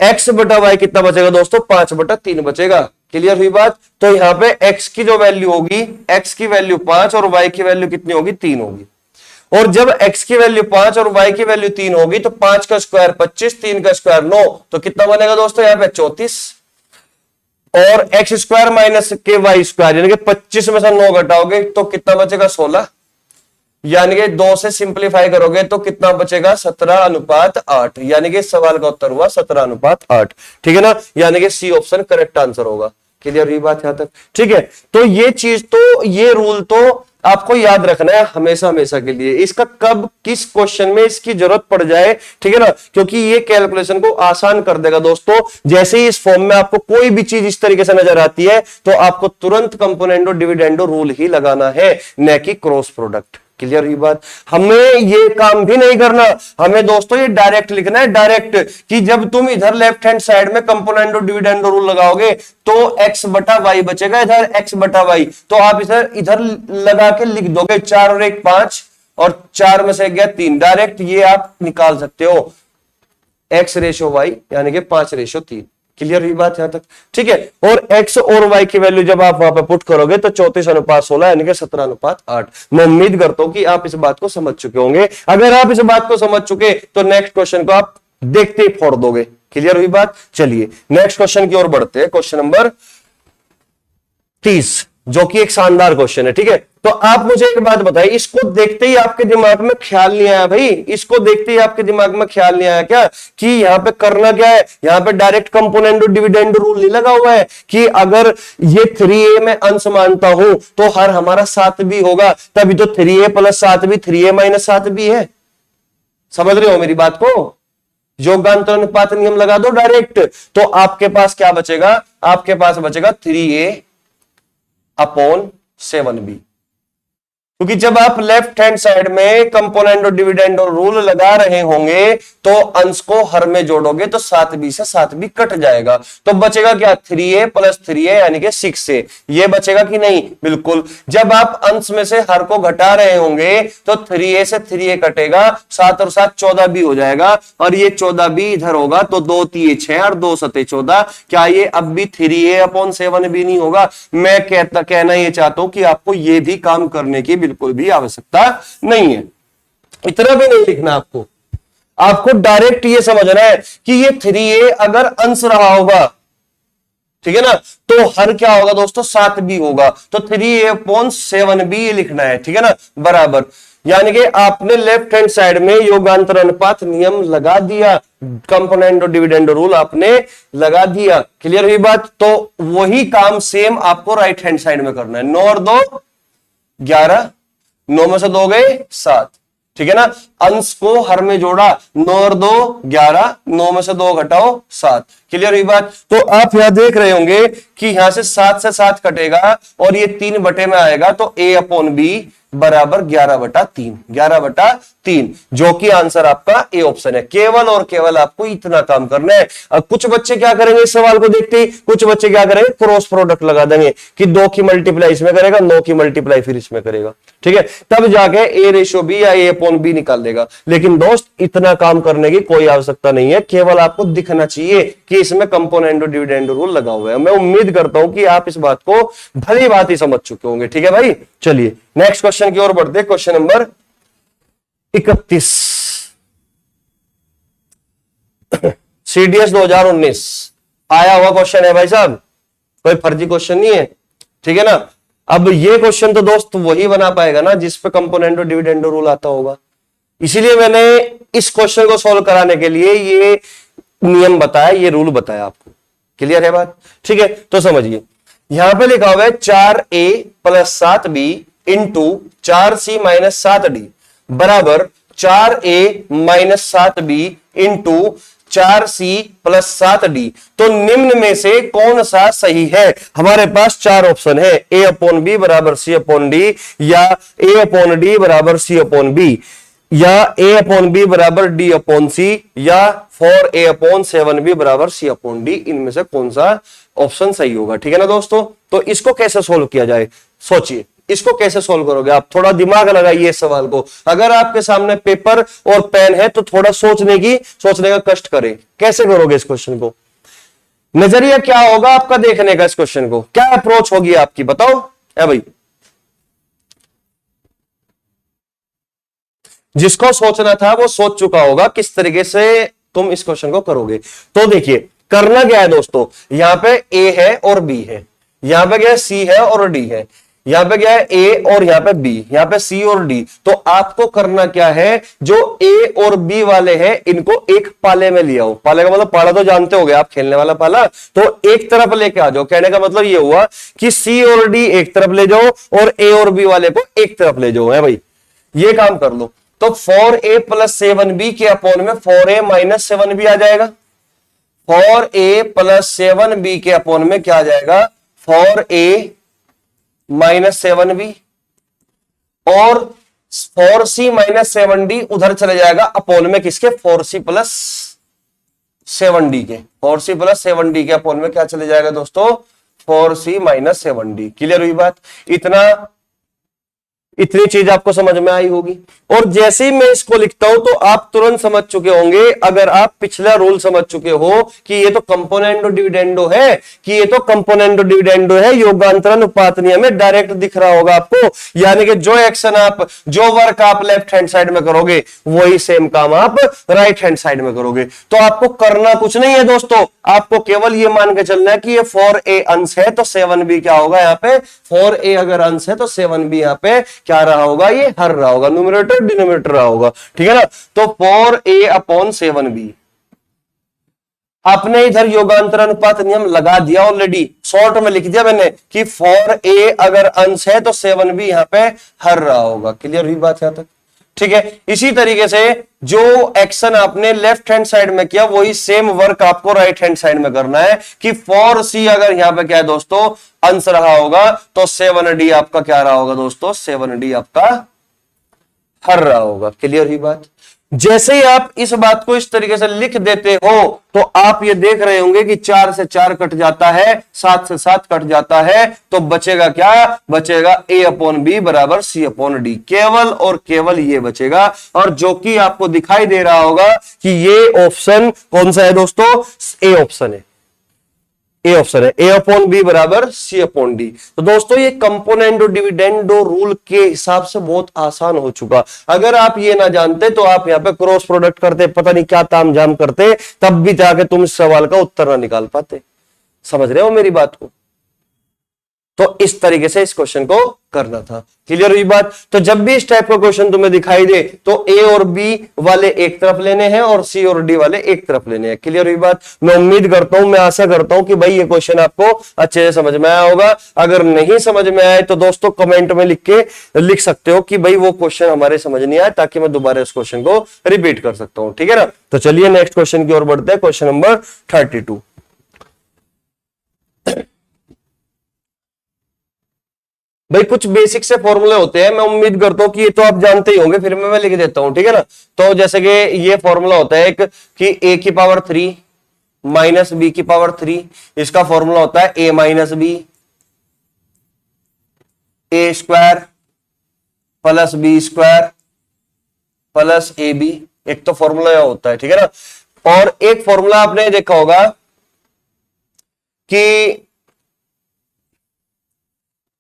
A: x बटा y कितना बचेगा दोस्तों? 5 बटा 3 बचेगा। क्लियर हुई बात। तो यहां पे x की जो वैल्यू होगी, x की वैल्यू 5 और y की वैल्यू कितनी होगी? 3 होगी। और जब x की वैल्यू 5 और y की वैल्यू 3 होगी तो 5 का स्क्वायर 25, 3 का स्क्वायर 9, तो कितना बनेगा दोस्तों? यहां पे 34। और एक्स स्क्वायर माइनस के वाई स्क्वायर, यानी कि 25 में से 9 घटाओगे तो कितना बचेगा? 16। यानी कि 2 से सिंप्लीफाई करोगे तो कितना बचेगा? 17:8। यानी कि सवाल का उत्तर हुआ 17:8। ठीक है ना। यानी कि सी ऑप्शन करेक्ट आंसर होगा। क्लियर हुई बात यहां तक? ठीक है। तो ये चीज तो, ये रूल तो आपको याद रखना है हमेशा हमेशा के लिए। इसका कब किस क्वेश्चन में इसकी जरूरत पड़ जाए, ठीक है ना, क्योंकि ये कैलकुलेशन को आसान कर देगा दोस्तों। जैसे ही इस फॉर्म में आपको कोई भी चीज इस तरीके से नजर आती है तो आपको तुरंत कंपोनेंडो डिविडेंडो रूल ही लगाना है, न कि क्रॉस प्रोडक्ट। क्लियर हुई बात। हमें ये काम भी नहीं करना, हमें दोस्तों ये डायरेक्ट लिखना है, डायरेक्ट, कि जब तुम इधर लेफ्ट हैंड साइड में कंपोनेंडो डिविडेंडो रूल लगाओगे तो x बटा वाई बचेगा, इधर x बटा वाई, तो आप इधर लगा के लिख दोगे 4 और 1 5 और 4 में से गया 3, डायरेक्ट ये आप निकाल सकते हो x रेशो वाई यानी कि 5:3। क्लियर हुई बात यहां तक? ठीक है। और x और y की वैल्यू जब आप वहां पर पुट करोगे तो 34:16 यानी कि 17:8। मैं उम्मीद करता हूं कि आप इस बात को समझ चुके होंगे। अगर आप इस बात को समझ चुके तो नेक्स्ट क्वेश्चन को आप देखते ही फोड़ दोगे। क्लियर हुई बात? चलिए नेक्स्ट क्वेश्चन की ओर बढ़ते हैं। क्वेश्चन नंबर 30, जो कि एक शानदार क्वेश्चन है। ठीक है। तो आप मुझे एक बात बताइए, इसको देखते ही आपके दिमाग में ख्याल नहीं आया भाई? इसको देखते ही आपके दिमाग में ख्याल नहीं आया क्या कि यहां पे करना क्या है? यहां पे डायरेक्ट कंपोनेंडो डिविडेंडो रूल नहीं लगा हुआ है कि अगर ये 3a में अंश मानता हूं तो हर हमारा 7 भी होगा, तभी तो 3a प्लस 7 भी 3a माइनस 7 भी है। समझ रहे हो मेरी बात को? योगांतर अनुपात नियम लगा दो डायरेक्ट, तो आपके पास क्या बचेगा? आपके पास बचेगा 3a अपॉन 7b। क्योंकि जब आप लेफ्ट हैंड साइड में कंपोनेंडो डिविडेंडो रूल लगा रहे होंगे तो अंश को हर में जोड़ोगे तो 7b से 7b कट जाएगा, तो बचेगा क्या? 3a प्लस 3a यानी कि 6a। ये बचेगा कि नहीं? बिल्कुल। जब आप अंश में से हर को घटा रहे होंगे तो 3a से 3a कटेगा, 7 और 7 14b हो जाएगा, और ये 14b इधर होगा तो 2 3 6 और 2 7 14। क्या ये अब भी 3a अपॉन 7b नहीं होगा? मैं कहना ये चाहता हूं कि आपको ये भी काम करने की बिल्कुल भी आवश्यकता नहीं है। इतना भी नहीं लिखना आपको, आपको डायरेक्ट ये समझना है कि ये 3a अगर अंश रहा होगा, ठीक है ना, तो हर क्या होगा दोस्तों? 7b होगा, तो 3a अपॉन 7b लिखना है। ठीक है ना, बराबर। यानी कि आपने लेफ्ट हैंड साइड में योगांतर अनुपात नियम लगा दिया, कंपोनेंडो डिविडेंडो रूल आपने लगा दिया। क्लियर हुई बात? तो वही काम सेम आपको राइट हैंड साइड में करना है। 9 और 2 11, 9 में से 2 गए 7। ठीक है ना। अंश को हर में जोड़ा, 9 और 2 11, 9 में से 2 घटाओ 7। क्लियर हुई बात? तो आप यहां देख रहे होंगे कि यहां से 7 से 7 कटेगा और ये 3 बटे में आएगा, तो a अपॉन b बराबर 11/3, 11/3, जो कि आंसर आपका ए ऑप्शन है। केवल और केवल आपको इतना काम करना है। अब कुछ बच्चे क्या करेंगे इस सवाल को देखते ही? कुछ बच्चे क्या करेंगे? क्रॉस प्रोडक्ट लगा देंगे कि 2 की मल्टीप्लाई इसमें करेगा, 9 की मल्टीप्लाई फिर इसमें करेगा। ठीक है, तब जाके ए रेशो बी या ए अपॉन बी निकाल देगा। लेकिन दोस्त इतना काम करने की कोई आवश्यकता नहीं है, केवल आपको दिखना चाहिए कि इसमें कंपोनेंडो डिविडेंडो रूल लगा हुआ है। मैं उम्मीद करता हूं कि आप इस बात को भली बात ही समझ चुके होंगे। ठीक है भाई, चलिए नेक्स्ट क्वेश्चन की ओर बढ़ते। क्वेश्चन नंबर 31, CDS 2019 आया हुआ क्वेश्चन है भाई साहब, कोई फर्जी क्वेश्चन नहीं है। ठीक है ना। अब ये क्वेश्चन तो दोस्त वही बना पाएगा ना जिस पे कंपोनेंडो डिविडेंडो रूल आता होगा। इसीलिए मैंने इस क्वेश्चन को सॉल्व कराने के लिए ये नियम बताया, ये रूल बताया आपको। क्लियर है बात? ठीक है, तो समझिए यहां पे लिखा हुआ है 4a plus 7b into 4c minus 7d बराबर 4a minus 7b into 4c plus 7d। तो निम्न में से कौन सा सही है? हमारे पास चार ऑप्शन है, a अपॉन बी बराबर c अपॉन डी, या a अपॉन डी बराबर c अपॉन बी, या a अपॉन बी बराबर d अपॉन c, या 4a अपॉन 7b बराबर c अपॉन डी। इनमें से कौन सा ऑप्शन सही होगा? ठीक है ना दोस्तों। तो इसको कैसे सोल्व किया जाए, सोचिए इसको कैसे सोल्व करोगे आप, थोड़ा दिमाग लगाइए इस सवाल को। अगर आपके सामने पेपर और पेन है तो थोड़ा सोचने का कष्ट करें। कैसे करोगे इस क्वेश्चन को? नजरिया क्या होगा आपका देखने का? इस क्वेश्चन को क्या अप्रोच होगी आपकी, बताओ है भाई। जिसको सोचना था वो सोच चुका होगा किस तरीके से तुम इस क्वेश्चन को करोगे। तो देखिए करना क्या है दोस्तों, यहां पे ए है और बी है, यहां पे क्या है सी है और डी है, यहां पे क्या है ए और यहां पे बी, यहां पे सी और डी। तो आपको करना क्या है, जो ए और बी वाले हैं इनको एक पाले में ले आओ। पाले का मतलब पाला तो जानते होगे आप, खेलने वाला पाला। तो एक तरफ लेके आ जाओ। कहने का मतलब ये हुआ कि सी और डी एक तरफ ले जाओ और ए और बी वाले को एक तरफ ले जाओ, है भाई। ये काम कर लो। तो 4a प्लस 7b के अपॉन में 4a माइनस 7b आ जाएगा। 4a प्लस 7b के अपॉन में क्या आ जाएगा, 4a माइनस 7b, और 4c माइनस 7d उधर चले जाएगा अपॉन में किसके, 4c प्लस 7d के। 4c प्लस 7d के अपॉन में क्या चले जाएगा दोस्तों, 4c माइनस 7d। क्लियर हुई बात? इतनी चीज आपको समझ में आई होगी। और जैसे ही मैं इसको लिखता हूं तो आप तुरंत समझ चुके होंगे, अगर आप पिछला रूल समझ चुके हो कि ये तो कंपोनेंडो डिविडेंडो है, कि ये तो कंपोनेंडो डिविडेंडो है, योगांतर अनुपात नियम में डायरेक्ट दिख रहा होगा आपको। यानी कि जो एक्शन आप, जो वर्क आप लेफ्ट हैंड साइड में करोगे वही सेम काम आप राइट हैंड साइड में करोगे। तो आपको करना कुछ नहीं है दोस्तों, आपको केवल ये मान के चलना है कि ये 4a अंश है तो 7b क्या होगा, यहाँ पे 4a अगर अंश है तो 7b यहाँ पे क्या रहा होगा, ये हर रहा होगा, न्यूमरेटर डिनोमिनेटर रहा होगा। ठीक है ना। तो 4a अपॉन 7b आपने इधर योगांतर अनुपात नियम लगा दिया ऑलरेडी, शॉर्ट में लिख दिया मैंने कि 4a अगर अंश है तो 7b यहां पे हर रहा होगा। क्लियर हुई बात यहां तक? ठीक है। इसी तरीके से जो एक्शन आपने लेफ्ट हैंड साइड में किया वही सेम वर्क आपको राइट हैंड साइड में करना है कि 4c अगर यहां पे क्या है दोस्तों, अंश रहा होगा तो 7d आपका क्या रहा होगा दोस्तों, 7d आपका हर रहा होगा। क्लियर हुई बात? जैसे ही आप इस बात को इस तरीके से लिख देते हो तो आप ये देख रहे होंगे कि 4 से 4 कट जाता है, 7 से 7 कट जाता है, तो बचेगा क्या, बचेगा a अपॉन बी बराबर c अपॉन डी। केवल और केवल ये बचेगा। और जो कि आपको दिखाई दे रहा होगा कि ये ऑप्शन कौन सा है दोस्तों, ए ऑप्शन है। ए ऑप्शन है, ए अपॉन बी बराबर सी अपॉन डी। तो दोस्तों ये कंपोनेंडो डिविडेंडो रूल के हिसाब से बहुत आसान हो चुका। अगर आप ये ना जानते तो आप यहाँ पे क्रॉस प्रोडक्ट करते, पता नहीं क्या ताम झाम करते, तब भी जाके तुम इस सवाल का उत्तर ना निकाल पाते। समझ रहे हो मेरी बात को? तो इस तरीके से इस क्वेश्चन को करना था। क्लियर हुई बात? तो जब भी इस टाइप का क्वेश्चन तुम्हें दिखाई दे तो ए और बी वाले एक तरफ लेने हैं और सी और डी वाले एक तरफ लेने हैं। क्लियर हुई बात? मैं उम्मीद करता हूं, मैं आशा करता हूं कि भाई ये क्वेश्चन आपको अच्छे से समझ में आया होगा। अगर नहीं समझ में आए तो दोस्तों कमेंट में लिख सकते हो कि भाई वो क्वेश्चन हमारे समझ नहीं आया, ताकि मैं दोबारा इस क्वेश्चन को रिपीट कर सकता हूं। ठीक है ना। तो चलिए नेक्स्ट क्वेश्चन की ओर बढ़ते हैं, क्वेश्चन नंबर 32। भाई कुछ बेसिक से फॉर्मूले होते हैं, मैं उम्मीद करता हूं कि ये तो आप जानते ही होंगे, फिर मैं लिख देता हूं। ठीक है ना। तो जैसे कि ये फॉर्मूला होता है एक कि a की पावर 3 माइनस बी की पावर 3, इसका फॉर्मूला होता है a minus B A square plus B square plus A B. एक तो फॉर्मूला होता है। ठीक है ना। और एक फॉर्मूला आपने देखा होगा कि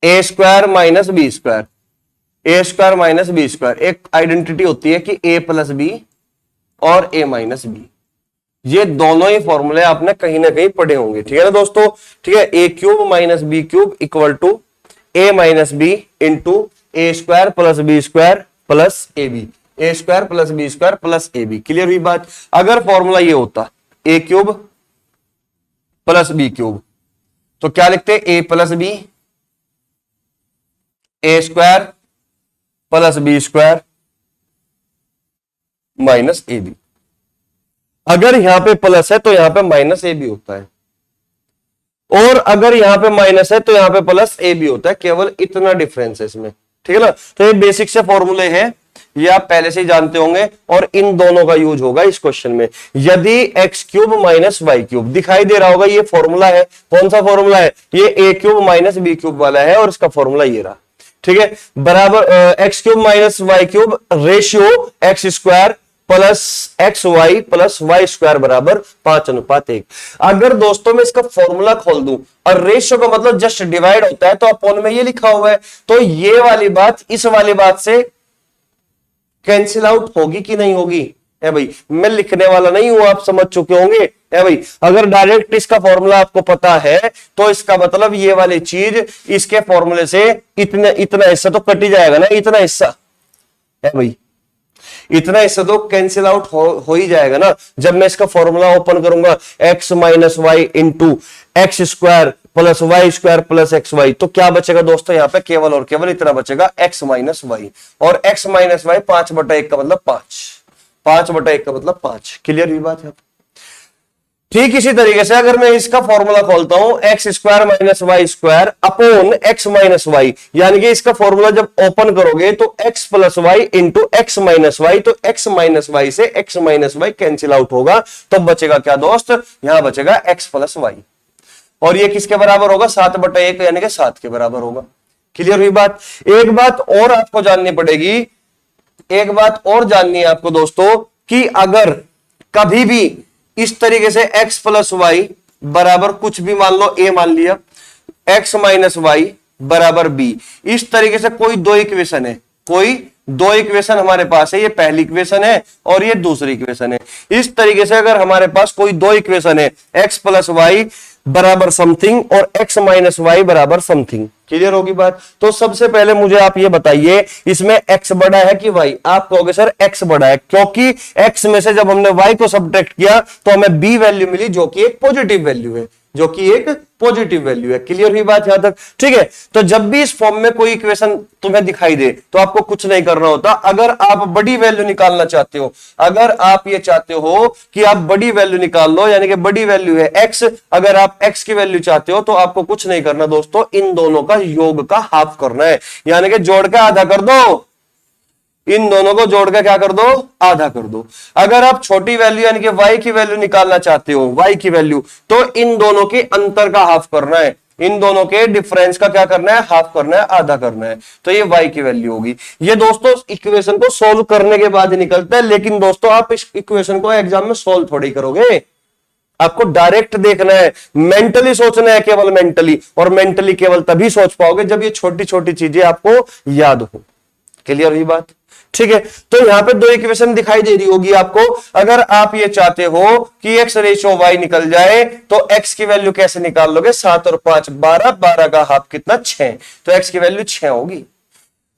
A: ए square minus B square, a square minus B square एक आइडेंटिटी होती है कि ए प्लस बी और ए माइनस बी। ये दोनों ही फॉर्मूले आपने कहीं ना कहीं पढ़े होंगे। ठीक है ना दोस्तों। ठीक है। A cube minus b cube equal to a minus b into a square plus B square plus A b. A square plus B square plus A b. Clear हुई बात। अगर फॉर्मूला ये होता a cube plus b cube तो क्या लिखते, a plus b, A square plus B square minus a b. अगर यहां पे प्लस है तो यहां पे माइनस ए बी होता है, और अगर यहां पे माइनस है तो यहां पे प्लस ए बी होता है। केवल इतना डिफरेंस है इसमें, ठीक है ना। तो ये बेसिक से फॉर्मूले हैं, ये आप पहले से ही जानते होंगे, और इन दोनों का यूज होगा इस क्वेश्चन में। यदि X cube minus Y cube दिखाई दे रहा होगा, ये फॉर्मूला है। कौन सा फॉर्मूला है, ये ए क्यूब माइनस बी क्यूब वाला है, और इसका फॉर्मूला ये रहा, ठीक है। बराबर X cube minus Y cube ratio X square plus X Y plus Y square बराबर 5:1। अगर दोस्तों मैं इसका फॉर्मूला खोल दूं, और रेशियो का मतलब जस्ट डिवाइड होता है, तो अपोन में ये लिखा हुआ है, तो ये वाली बात इस वाली बात से कैंसिल आउट होगी कि नहीं होगी। है भाई, मैं लिखने वाला नहीं हूं, आप समझ चुके होंगे। है भाई, अगर डायरेक्ट इसका फॉर्मूला आपको पता है तो इसका मतलब ये वाली चीज इसके फॉर्मूले से इतना हिस्सा तो कट ही जाएगा ना, इतना हिस्सा। है भाई, इतना हिस्सा तो कैंसिल आउट हो ही जाएगा ना। जब मैं इसका फॉर्मूला ओपन करूंगा, X minus Y into X square plus Y square plus X Y, तो क्या बचेगा दोस्तों, यहां पे केवल और केवल इतना बचेगा, एक्स माइनस वाई। और एक्स माइनस वाई 5/1 का मतलब 5, 5/1 का मतलब 5। क्लियर हुई बात है। ठीक इसी तरीके से अगर मैं इसका फॉर्मूला खोलता हूं, X square minus Y square upon X minus Y, यानी कि इसका फॉर्मूला जब ओपन करोगे तो X plus Y into X minus Y, तो एक्स माइनस वाई से X minus Y cancel out होगा, तो बचेगा क्या दोस्त, यहां बचेगा एक्स प्लस वाई। और ये किसके बराबर होगा, 7/1, यानी कि 7 के बराबर होगा। क्लियर हुई बात। एक बात और आपको जाननी पड़ेगी, एक बात और जाननी है आपको दोस्तों, कि अगर कभी भी इस तरीके से x प्लस वाई बराबर कुछ भी मान लो, a मान लिया, x माइनस वाई बराबर b, इस तरीके से कोई दो इक्वेशन है, कोई दो इक्वेशन हमारे पास है, ये पहली इक्वेशन है और ये दूसरी इक्वेशन है। इस तरीके से अगर हमारे पास कोई दो इक्वेशन है, x प्लस वाई बराबर समथिंग और x माइनस वाई बराबर समथिंग। क्लियर होगी बात। तो सबसे पहले मुझे आप ये बताइए, इसमें x बड़ा है कि y। आप कहोगे सर x बड़ा है, क्योंकि x में से जब हमने y को सब्ट्रैक्ट किया तो हमें b वैल्यू मिली, जो कि एक पॉजिटिव वैल्यू है, जो कि एक पॉजिटिव वैल्यू है। क्लियर हुई बात यहां तक, ठीक है। तो जब भी इस फॉर्म में कोई इक्वेशन तुम्हें दिखाई दे तो आपको कुछ नहीं करना होता। अगर आप बड़ी वैल्यू निकालना चाहते हो, अगर आप ये चाहते हो कि आप बड़ी वैल्यू निकाल लो, यानी कि बड़ी वैल्यू है x, अगर आप x की वैल्यू चाहते हो तो आपको कुछ नहीं करना दोस्तों, इन दोनों का योग का हाफ करना है, यानी कि जोड़ के आधा कर दो, इन दोनों को जोड़ के क्या कर दो, आधा कर दो। अगर आप छोटी वैल्यू यानी कि y की वैल्यू निकालना चाहते हो, y की वैल्यू, तो इन दोनों के अंतर का हाफ करना है, इन दोनों के डिफरेंस का क्या करना है, हाफ करना है, आधा करना है। तो ये y की वैल्यू होगी। ये दोस्तों इक्वेशन को सोल्व करने के बाद ही निकलता है, लेकिन दोस्तों आप इस इक्वेशन को एग्जाम में सोल्व थोड़ी करोगे, आपको डायरेक्ट देखना है, मेंटली सोचना है, केवल मेंटली। और मेंटली केवल तभी सोच पाओगे जब ये छोटी छोटी चीजें आपको याद हो। क्लियर हुई बात, ठीक है। तो यहां पे दो इक्वेशन दिखाई दे रही होगी आपको। अगर आप ये चाहते हो कि x रेशियो y निकल जाए तो x की वैल्यू कैसे निकाल लोगे, 7 और 5 12, 12 का हाफ कितना, 6, तो x की वैल्यू 6 होगी।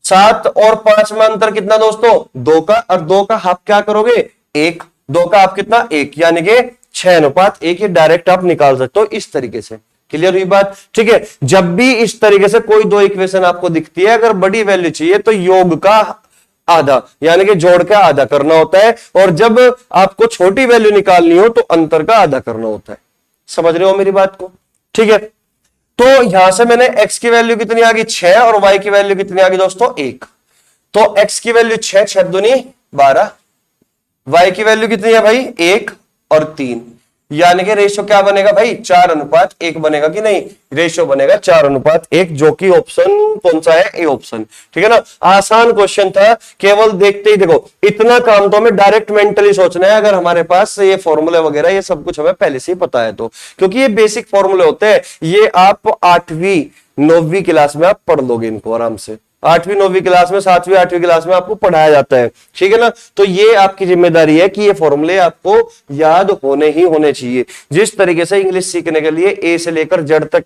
A: 7 और 5 में अंतर कितना दोस्तों, 2 का, और 2 का हाफ क्या करोगे, 1, 2 का हाफ कितना, 1, यानी कि 6:1। ये डायरेक्ट आप निकाल सकते हो इस तरीके से। क्लियर हुई बात, ठीक है। जब भी इस तरीके से कोई दो इक्वेशन आपको दिखती है, अगर बड़ी वैल्यू चाहिए तो योग का आधा, यानी कि जोड़ के आधा करना होता है, और जब आपको छोटी वैल्यू निकालनी हो तो अंतर का आधा करना होता है। समझ रहे हो मेरी बात को, ठीक है। तो यहां से मैंने x की वैल्यू कितनी आ गई, 6, और y की वैल्यू कितनी आ गई दोस्तों, 1। तो x की वैल्यू 6, 6 दूनी 12, y की वैल्यू कितनी है भाई, 1 और 3, यानी कि रेशियो क्या बनेगा भाई, 4:1 बनेगा कि नहीं, रेशियो बनेगा 4:1, जो कि ऑप्शन कौन सा है, ए ऑप्शन, ठीक है ना। आसान क्वेश्चन था, केवल देखते ही देखो, इतना काम तो हमें डायरेक्ट मेंटली सोचना है, अगर हमारे पास ये फॉर्मूले वगैरह ये सब कुछ हमें पहले से ही पता है तो, क्योंकि ये बेसिक फॉर्मूले होते हैं, ये आप 8वीं 9वीं क्लास में आप पढ़ लोगे इनको आराम से, 8वीं 9वीं क्लास में, 7वीं 8वीं क्लास में आपको पढ़ाया जाता है, ठीक है ना। तो ये आपकी जिम्मेदारी है कि ये फॉर्मूले आपको याद होने ही होने चाहिए। जिस तरीके से इंग्लिश सीखने के लिए ए से लेकर जेड तक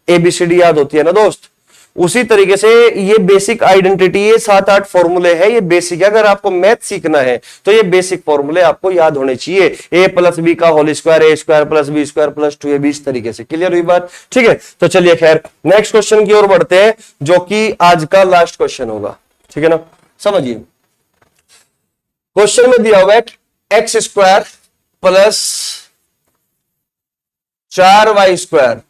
A: ABCD याद होती है ना दोस्त, उसी तरीके से ये बेसिक आइडेंटिटी, ये 7-8 फॉर्मूले है, ये बेसिक है। अगर आपको मैथ सीखना है तो ये बेसिक फॉर्मूले आपको याद होने चाहिए। ए प्लस बी का whole square, a square plus B square plus 2ab, इस तरीके से। क्लियर हुई बात? ठीक है, तो चलिए खैर नेक्स्ट क्वेश्चन की ओर बढ़ते हैं, जो कि आज का लास्ट क्वेश्चन होगा। ठीक है ना, समझिए। क्वेश्चन में दिया हुआ है X square plus 4y square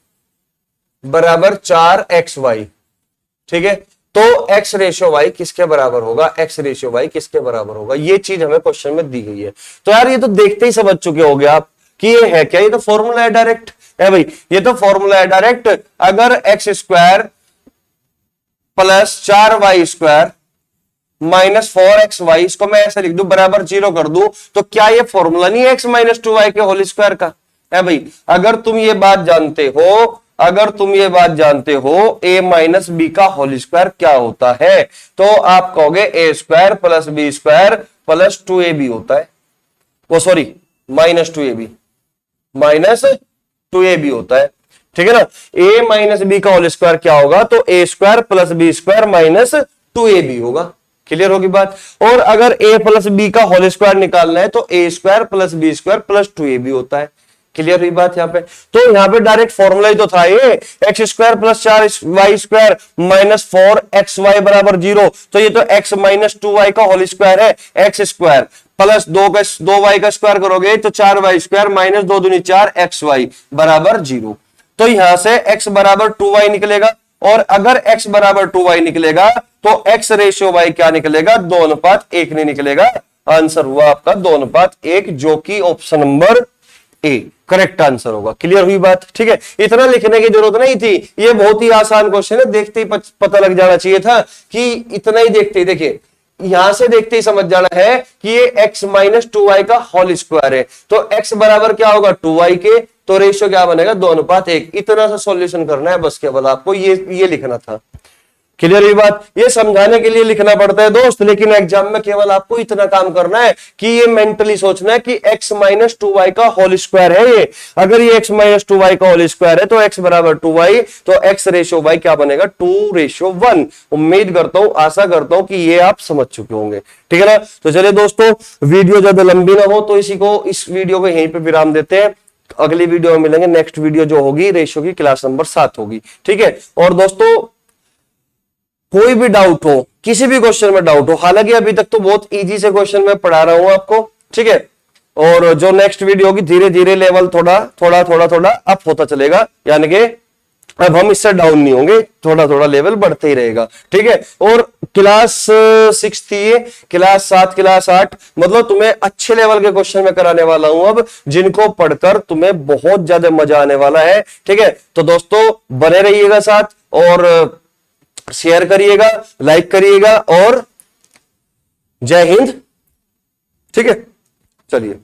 A: बराबर 4xy। ठीक है, तो x रेशियो y किसके बराबर होगा, x रेशियो y किसके बराबर होगा, ये चीज हमें क्वेश्चन में दी गई है। तो यार ये तो देखते ही समझ चुके होगे आप कि ये है क्या, ये तो फॉर्मूला है डायरेक्ट है भाई, ये तो फॉर्मूला है डायरेक्ट। अगर x square plus 4y square minus 4xy, इसको मैं ऐसे लिख दूं बराबर 0 कर दूं, तो क्या ये फॉर्मूला नहीं है x माइनस 2y के होल स्क्वायर का है भाई? अगर तुम ये बात जानते हो, अगर तुम ये बात जानते हो a माइनस बी का होल स्क्वायर क्या होता है, तो आप कहोगे a square plus B square plus 2ab होता है। वो sorry minus 2ab, minus 2ab होता है। ठीक है ना, a माइनस बी का होल स्क्वायर क्या होगा, तो a square plus B square minus 2ab होगा। क्लियर होगी बात? और अगर a प्लस बी का होल स्क्वायर निकालना है तो a square plus B square plus 2ab होता है। क्लियर हुई बात यहाँ पे? तो यहाँ पे डायरेक्ट फॉर्मूला ही तो था ये, x square plus 4y square minus 4xy बराबर 0। तो ये तो x माइनस 2y का होल स्क्वायर है, एक्स स्क्वायर प्लस 2y का स्क्वायर करोगे तो 4y स्क्वायर माइनस 2 दूनी 4 xy बराबर 0। तो यहां से x बराबर 2y निकलेगा, और अगर x बराबर 2y निकलेगा तो x रेशियो y क्या निकलेगा, 2:1 नहीं निकलेगा। आंसर हुआ आपका 2:1, जो कि option number A correct answer होगा। क्लियर हुई बात? ठीक है, इतना लिखने की जरूरत नहीं थी, ये बहुत ही आसान क्वेश्चन है, देखते ही पता लग जाना चाहिए था कि इतना ही देखते ही, देखिए यहां से देखते ही समझ जाना है कि ये x माइनस 2y का होल स्क्वायर है, तो x बराबर क्या होगा 2y के, तो रेशियो क्या बनेगा 2:1। इतना सा सॉल्यूशन करना है बस, केवल आपको ये लिखना था। क्लियर हुई बात? ये समझाने के लिए लिखना पड़ता है दोस्त, लेकिन एग्जाम में केवल आपको इतना काम करना है कि ये मेंटली सोचना है कि x माइनस 2y का होल स्क्वायर है ये। अगर ये x माइनस 2y का होल स्क्वायर है तो x बराबर 2y, तो x रेशियो y क्या बनेगा 2:1। उम्मीद करता हूं, आशा करता हूं कि ये आप समझ चुके होंगे। ठीक है ना, तो चलिए दोस्तों, वीडियो ज्यादा लंबी ना हो तो इस वीडियो को यहीं पर विराम देते हैं। अगली वीडियो में मिलेंगे, नेक्स्ट वीडियो जो होगी रेशियो की क्लास नंबर 7 होगी। ठीक है, और दोस्तों कोई भी डाउट हो, किसी भी क्वेश्चन में डाउट हो, हालांकि अभी तक तो बहुत इजी से क्वेश्चन मैं पढ़ा रहा हूं आपको। ठीक है, और जो नेक्स्ट वीडियो होगी धीरे धीरे लेवल थोड़ा अप होता चलेगा, यानी कि अब हम इससे डाउन नहीं होंगे, थोड़ा थोड़ा लेवल बढ़ते ही रहेगा। ठीक है, और क्लास 6 थी ये, क्लास 7 क्लास 8, मतलब तुम्हें अच्छे लेवल के क्वेश्चन में कराने वाला हूं अब, जिनको पढ़कर तुम्हें बहुत ज्यादा मजा आने वाला है। ठीक है, तो दोस्तों बने रहिएगा साथ, और शेयर करिएगा, लाइक करिएगा, और जय हिंद। ठीक है, चलिए।